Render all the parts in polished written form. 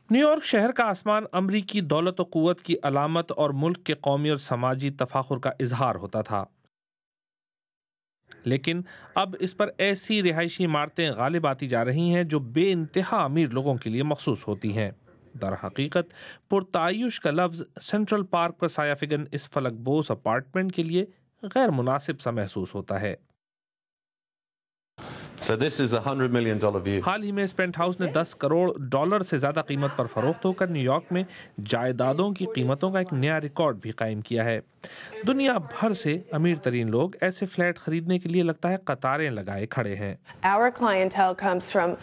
New York शहर का आसमान अमरीकी दौलत और कुव्वत की अलामत और मुल्क के कौमी और समाजी तफाखुर का इजहार होता था, लेकिन अब इस पर ऐसी रिहायशी इमारतें गालिब आती जा रही हैं जो बेइंतहा अमीर लोगों के लिए मखसूस होती हैं। दर हकीकत पुरतायुश का लफ्ज़ सेंट्रल पार्क पर सायाफिगन इस फलकबोस अपार्टमेंट के लिए गैर मुनासिब सा महसूस होता है। So this is a $100 million view. हाल ही में इस पेंट हाउस ने $10 करोड़ से ज्यादा कीमत पर फरोख्त होकर न्यूयॉर्क में जायदादों की कीमतों का एक नया रिकॉर्ड भी कायम किया है। दुनिया भर से अमीर तरीन लोग ऐसे फ्लैट खरीदने के लिए लगता है कतारें लगाए खड़े हैं। Our clientele comes from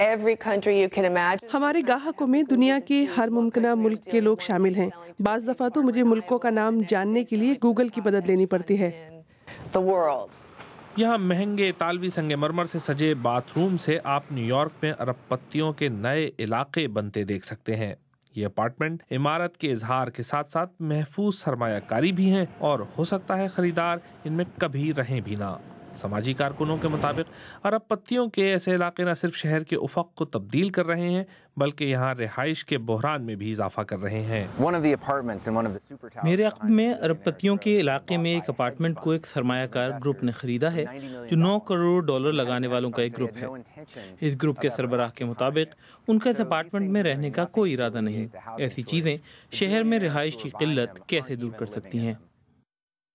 every country you can imagine. हमारे ग्राहकों में दुनिया के हर मुमकिन मुल्क के लोग शामिल हैं। बाज़ दफ़ा तो मुझे मुल्कों का नाम जानने के लिए गूगल की मदद लेनी पड़ती है। The world. यहाँ महंगे इतालवी संगमरमर से सजे बाथरूम से आप न्यूयॉर्क में अरबपतियों के नए इलाके बनते देख सकते हैं। ये अपार्टमेंट इमारत के इजहार के साथ साथ महफूज सरमायाकारी भी हैं और हो सकता है खरीदार इनमें कभी रहें भी ना। समाजी कारकुनों के मुताबिक अरबपतियों के ऐसे इलाके न सिर्फ शहर के उफक को तब्दील कर रहे हैं बल्कि यहाँ रिहाइश के बहरान में भी इजाफा कर रहे हैं। मेरे अक़ब में अरबपतियों के इलाके में एक अपार्टमेंट को एक सरमायाकार ग्रुप ने खरीदा है जो $9 करोड़ लगाने वालों का एक ग्रुप है। इस ग्रुप के सरबराह के मुताबिक उनका इस अपार्टमेंट में रहने का कोई इरादा नहीं। ऐसी चीज़ें शहर में रिहाइश की किल्लत कैसे दूर कर सकती हैं?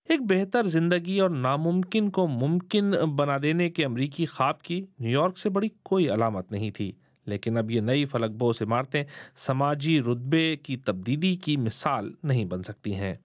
एक बेहतर जिंदगी और नामुमकिन को मुमकिन बना देने के अमरीकी ख्वाब की न्यूयॉर्क से बड़ी कोई अलामत नहीं थी, लेकिन अब ये नई फलकबोस इमारतें समाजी रुतबे की तब्दीली की मिसाल नहीं बन सकती हैं।